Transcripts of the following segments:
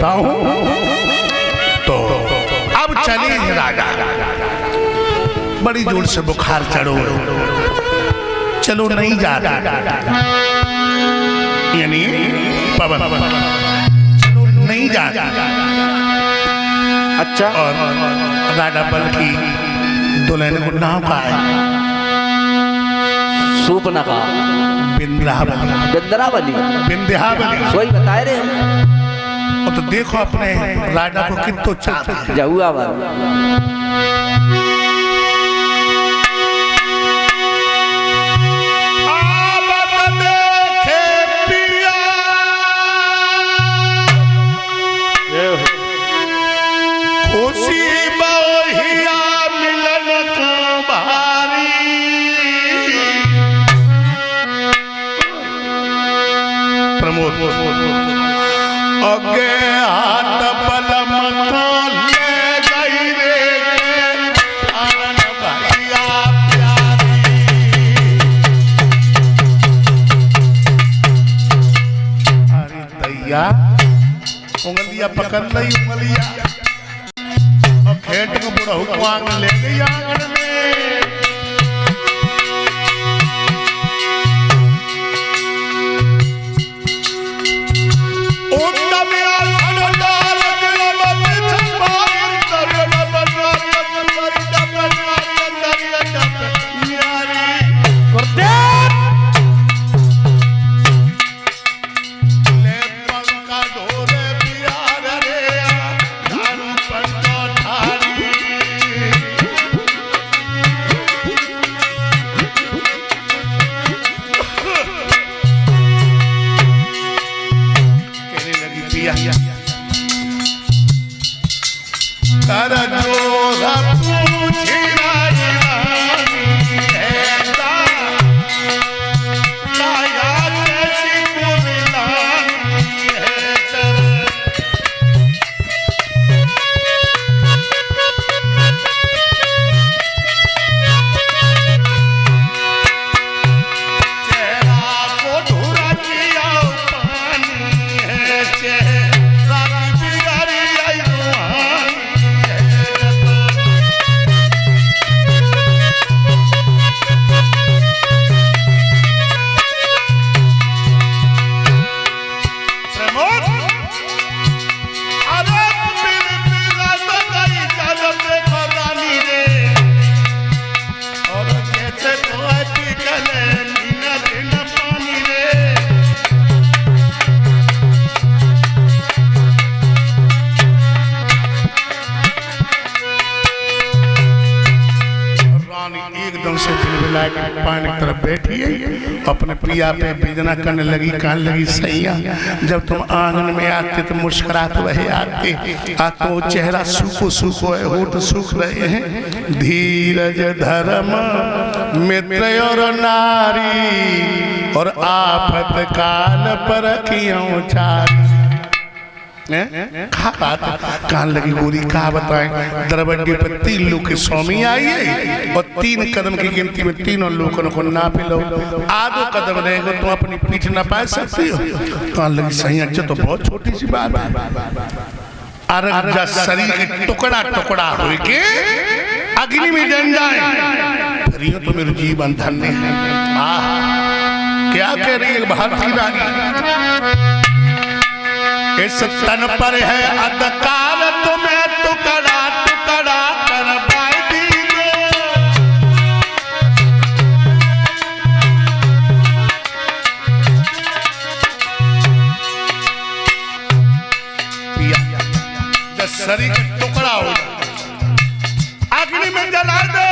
तो अब चले हैं राजा, बड़ी जोर से बुखार चढ़ो, चलो नहीं जाता, यानी पवन चलो नहीं जाता। अच्छा। और राजा बल की दुल्हन को नाम का है सूपना का बिंद्रावली, बिंद्रावली, बिंध्यावली, सोई बताए रे। और तो देखो अपने राजा को कितना चाहता है। जाऊआ बार अगे हाथ बलम तो ले गई रे आनन भैया प्यारी। अरे दैया उंगलिया पकड़ ली, उंगलिया और खेत को बुढ़ऊ को आंगन ले गई आंगन में। पानी की तरफ बैठी है, अपने प्रिया पे बेदना करने लगी, कहने लगी सैया जब तुम आंगन में आते तो मुस्कुराते वही आते, तो चेहरा सूखो सूखो है, होठ सूख रहे हैं। धीरज धर्म मित्र और नारी और आफत काल पर क्यों चारी। कान लगी गोरी कहा बताएं, दरवाजे पर 3 लोग की स्वामी आई है और 3 कदम की गिनती में तीनों लोगों को नाप लो, आधो कदम रहेगा तुम अपनी पीठ ना पा सकती हो। कान लगी सही अच्छा तो बहुत छोटी सी बात है। अरे शरीर के टुकड़ा टुकड़ा हो के अग्नि में जल जाए फिर तो मेरे जीवन धन्य है। क्या कह रही है भारत की रानी, इस तन पर है अधिकार तुम्हें टुकड़ा टुकड़ा कर बाई दीजिए। जब शरीर का टुकड़ा हो अग्नि में जला दो।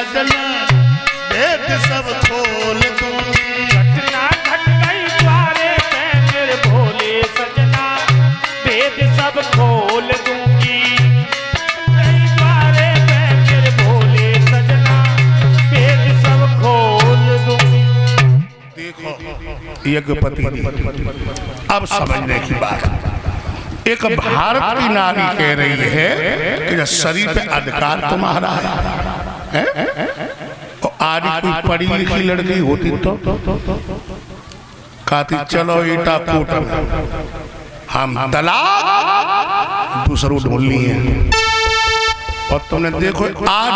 सजना भेद सब खोल दूंगी। घटना घट गई द्वारे पे मेरे भोले सजना भेद सब खोल दूंगी। गई द्वारे पे मेरे भोले सजना भेद सब खोल दूंगी। देखो यज्ञपति अब समझने की बात। एक भारत की नारी कह रही है कि जब शरीर पे अधिकार तुम्हारा है? और आज कोई पढ़ी लिखी लड़की होती तो कहती चलो ईटा कूट हम तलाक दूसरों ढूंढ लिए। और तुमने देखो आज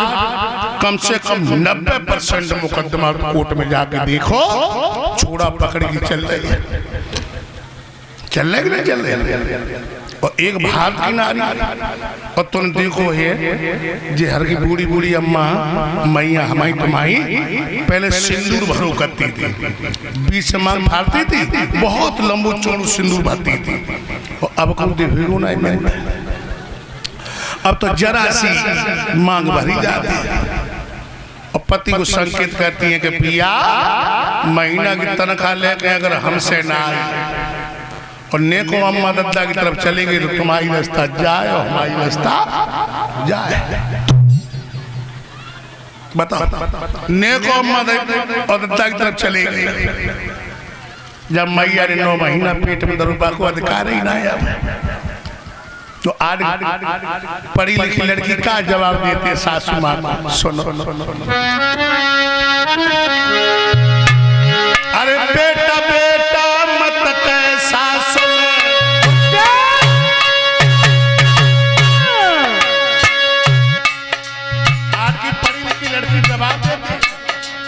कम से कम 90% मुकदमा कोर्ट में जाके देखो छोड़ा पकड़ की चल रही है, चल रही नहीं चल रही। और एक भारत की नारी और तुम देखो है जे हर की बूढ़ी बूढ़ी अम्मा मैया हमारी तुम्हारी पहले सिंदूर भरो करती थी, बीच से मांग फाड़ती थी, बहुत लंबू चौड़ू सिंदूर भरती थी। और अब कौन देखो ना मिलता, अब तो जरा सी मांग भरी जाती है और पति को संकेत करती है कि पिया महीना की तनख्वाह लेके अगर हमसे ना आए और नेको अम्मा दद्दा की तरफ चलेगी तो तुम्हारी रास्ता जाए और हमारी रास्ता जाए। बताओ नेको अम्मा और दद्दा की तरफ चलेगी जब मैया ने 9 महीना पेट में दरुबा को अधिकार ही ना आया। तो आज पढ़ी लिखी लड़की का जवाब देते हैं सासू माँ को, सुनो अरे बेटा बेटा मत कैसा सुन। आज की पढ़ी लिखी लड़की जवाब देते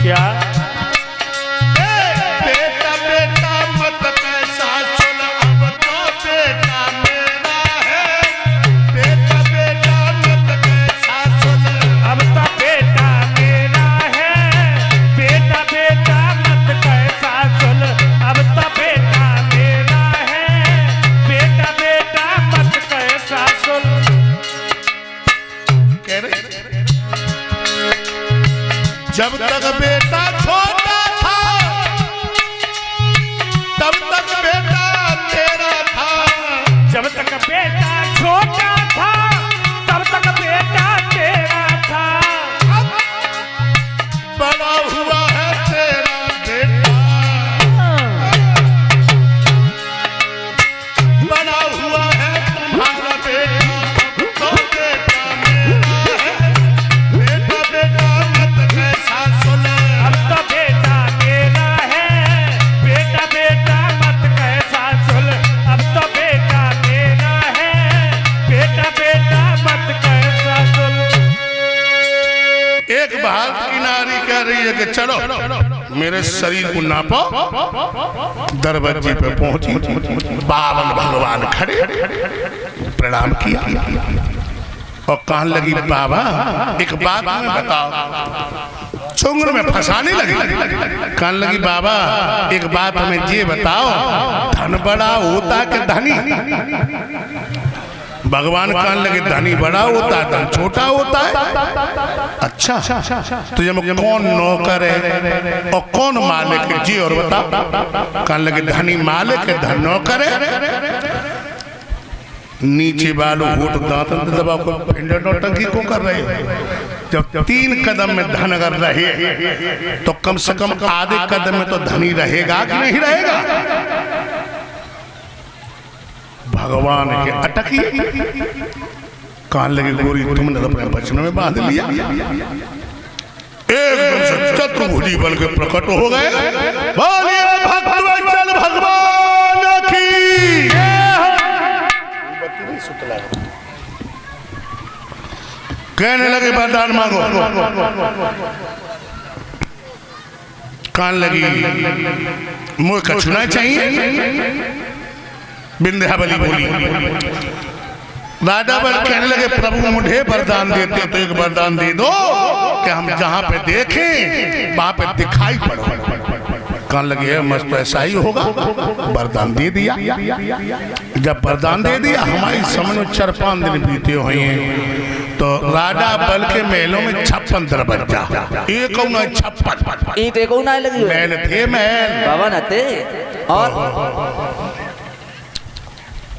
क्या बेटा बेटा मत कैसा सुन, अब तो बेटा मेरा है। बेटा बेटा मत कैसा सुन, अब तो बेटा मेरा है। बेटा बेटा मत कैसा सुन, अब तो बेटा मेरा है। बेटा बेटा मत कैसा सुन। कह रहे जब तक बेटा छोटा था तब तक बेटा तेरा था। जब तक बेटा छोटा था तब तक बेटा तेरा था। बड़ा हुआ है तेरा बेटा, बड़ा हुआ है तुम्हारा बेटा, तो बेटा मेरा है। बेटा बेटा मत कैसा सुन, अब तो बेटा मेरा है। बेटा बेटा मत कैसा सुन, अब तो बेटा मेरा है। बेटा बेटा मत कैसा सुन। एक भारत की नारी कह रही है कि चलो मेरे शरीर को नापो। दरवाजे पे पहुंची, 52 भगवान खड़े, प्रणाम किया और कहने लगी बाबा एक बात में बताओ। चुंगल में फंसाने लगी, कहने लगी बाबा एक बात हमें ये बताओ, धन बड़ा होता कि धनी? भगवान कहने लगे धनी बड़ा होता है धन छोटा होता है। अच्छा तो ये कौन नौकर है और कौन मालिक है जी और बताओ। कहने लगे धनी मालिक है धन नौकर है। नीचे बालू होठ दांत दबा को फिंडर नौटंकी को कर रहे हैं। जब 3 कदम में धन अगर रहे तो कम से कम आधे कदम में तो धनी रहेगा कि नहीं रहेगा? भगवान के अटकी कान लगे गोरी तुमने अपने बचनों में बांध लिया। एकदम से चतुर्भुजी बन के प्रकट हो गए। बोलिए भक्तवत्सल भगवान की। कहने लगे वरदान मांगो। कान लगी मुझे कछुना चाहिए। विंध्यावली बोली। राजा बल कहने लगे प्रभु मुझे वरदान देते तो एक वरदान दे दो कि हम जहाँ पे देखें वहाँ पे दिखाई पड़ो। कहने लगे मस्त तो ऐसा ही होगा। वरदान दे दिया। जब वरदान दे दिया हमारी समझ में 4-5 दिन बीते हुए हैं तो तो राजा बल के महलों में 56 दरवाजा, एक 56 ईंट एको ना लगी हुई महल थे। महल बाबा नते और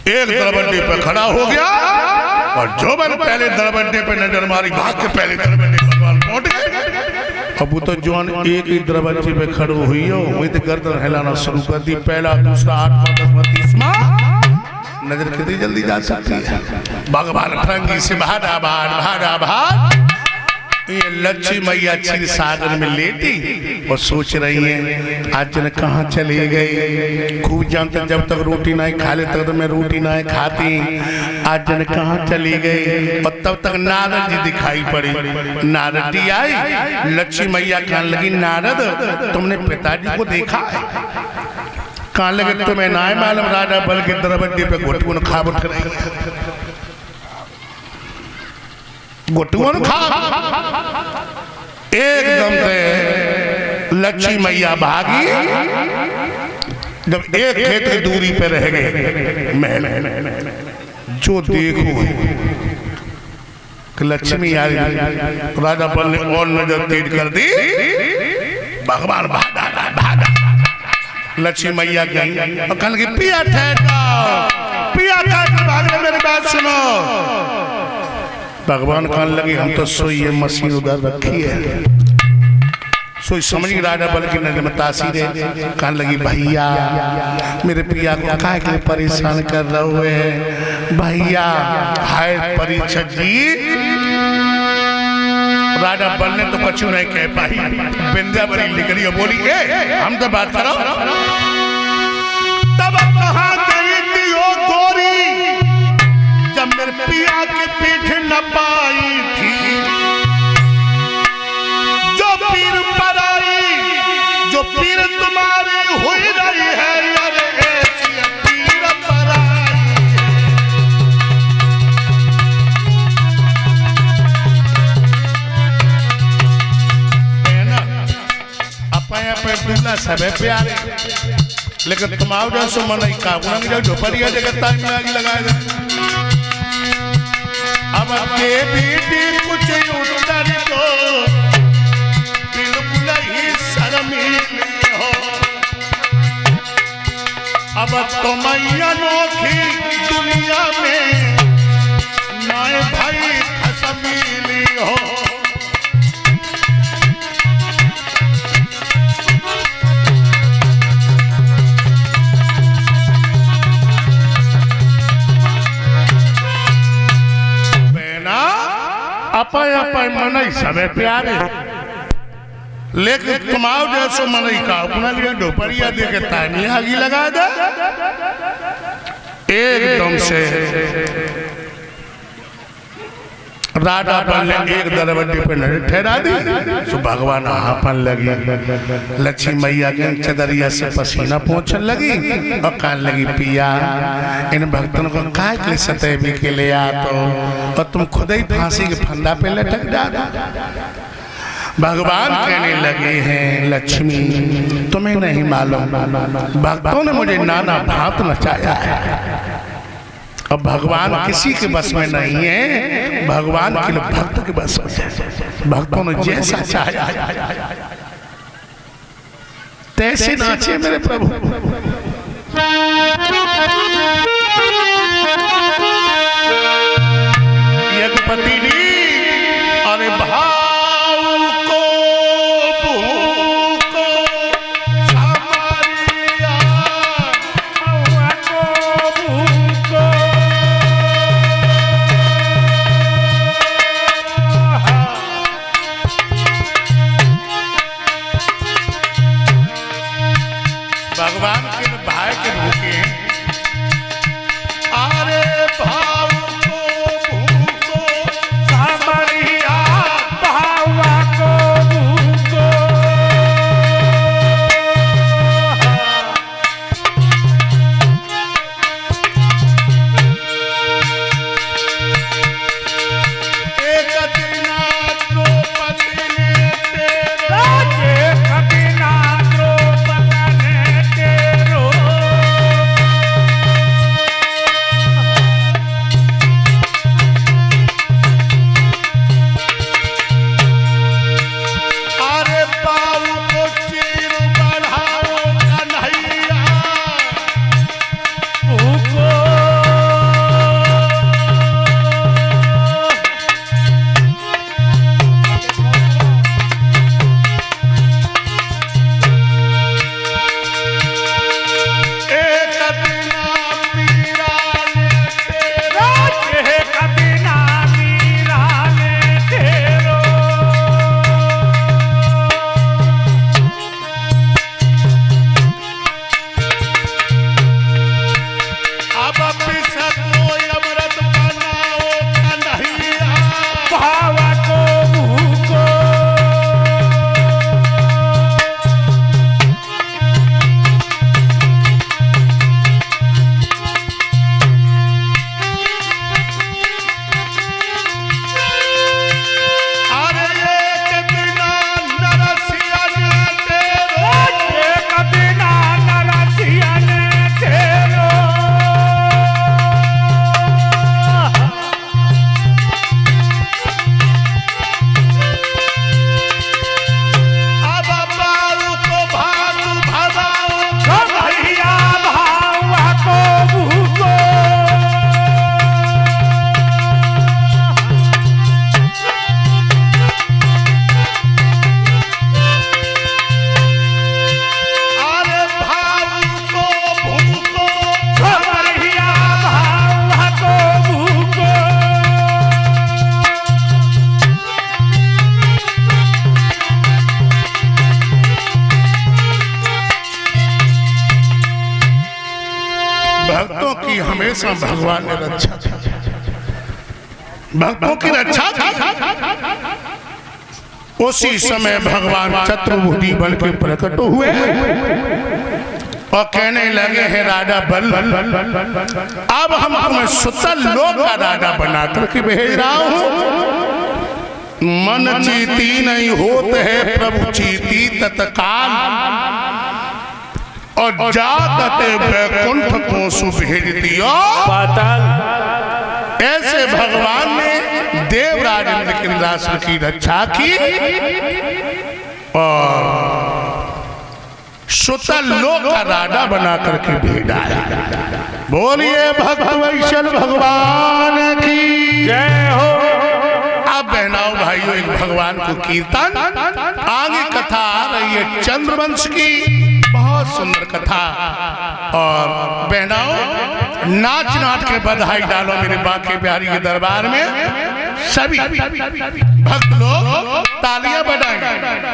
एक दरबड्डे पे खड़ा हो गया और जो मैंने पहले दरबड्डे पे नजर मारी, भाग के पहले दरबड्डे भगवान पहुंच गए। अब वो तो जवान एक ही दरबड्डे पे खड़ो हुई हो, वही तो गर्दन हिलाना शुरू कर दी। पहला, दूसरा, 8वां, 10वां, 30वां। नजर कितनी जल्दी जा सकती है। भगवान फरंगी से भाड़ा भाड़ ये लक्ष्मी मैया क्षीर सागर में लेटी और सोच रही है आज जन कहाँ चले गए। खूब जानते जब तक रोटी नहीं खा ले तब तक मैं रोटी नहीं खाती। आज जन कहाँ चली गई। और तब तक नारद जी दिखाई पड़ी। नारद जी आई, लक्ष्मी मैया कहने लगी नारद तुमने पिताजी को देखा है? कहने लगे तुम्हें ना मालूम राजा बल के दरबड्डे पे घुटुन खा उठ रही, घुटुन खा। एकदम से लक्ष्मी मैया भागी। जब एक खेत की दूरी पे रह गए महल, जो देखो कि लक्ष्मी आई, राजा बल ने और नजर तेज कर दी। भगवान भागा। लक्ष्मी मैया गई और कहने लगी पिया ठहर जाओ, पिया ठहर भाग रहे, मेरी बात सुनो। भगवान कहने लगे हम तो सोई ये मशीन उधर रखी है। सोई समझ राजा बल की नजर में तासीर है। कहने लगी भैया मेरे पिया को काहे के लिए परेशान कर रहे हुए भैया। हाय परीक्षक जी, राजा बल ने तो कछु नहीं कह पाई। बिंदिया बड़ी लिखरी बोली हम तो बात करो। तब कहाँ गई थी ओ गोरी जब मेरे पिया की पीठ न पाई थी। जो पीर पर आई, जो पीर तुम्हारी हुई रही है, अरे ऐसी पीर पर आई। अपने दूल्हा सबे प्यारे, लेकिन तुम आओ जो सो मन का जो झोपड़िया जगह टाइम में आगे लगा दे। अब के बेटी कुछ उत्तर दो, बिल्कुल ही शर्मीली हो। अब तुम अनोखी दुनिया में नाय भाई खसमीली हो। अपन मनई सबे प्यारे, लेकिन तुमाओ जैसो मनई का अपना लिए डोपरिया दे के तानी आगी लगा दे। एकदम से राजा बल ने एक दरवाजे पे नजर ठहरा दी। तो भगवान हाफन लगी। लक्ष्मी मैया के चदरिया से पसीना पोंछने लगी और कहने लगी पिया इन भक्तों को काय के सतैवी के ले आ तो और तुम खुद ही फांसी के फंदा पे लटक जाओ। भगवान कहने लगे हैं लक्ष्मी तुम्हें नहीं मालूम भक्तों ने मुझे नाना भांत नचाया है। अब भगवान किसी के बस में नहीं है, भगवान के भक्त के बस में है। भक्तों ने जैसा चाहा तैसे नाचे मेरे प्रभु। यज्ञपति जी अरे भाव को भूको सामरिया भगवान के भाई के भूखे अरे भाव को भूको सामरिया भावा को भूको। एक दिना द्रौपदी ने तेरा, एक दिना द्रौपदी ने तेरा भक्तों की हमेशा भगवान ने रक्षा की, भक्तों की रक्षा की। उसी समय भगवान चतुर्भुजी बन के प्रकट हुए और कहने लगे, है राजा बल, अब हम तुम्हें सुतल लोक का राजा बना करके भेज रहा हूं। मन चीती नहीं होते है प्रभु चीती तत्काल, और जाते वैकुंठ को सुभेज दिया पाताल। ऐसे भगवान ने देवराज इंद्रकिंदासुर की रक्षा की और सुतल लोक का राजा बना करके भेजा। बोलिए भक्त वैष्णव भगवान की जय हो। अब बहनाओ भाइयों, एक भगवान को कीर्तन, आगे कथा आ रही है चंद्रवंश की, बहुत सुंदर कथा। और बहनाओ नाच नाच के बधाई डालो मेरे बांके बिहारी के दरबार में। सभी भक्त लोग तालियां बजाएं।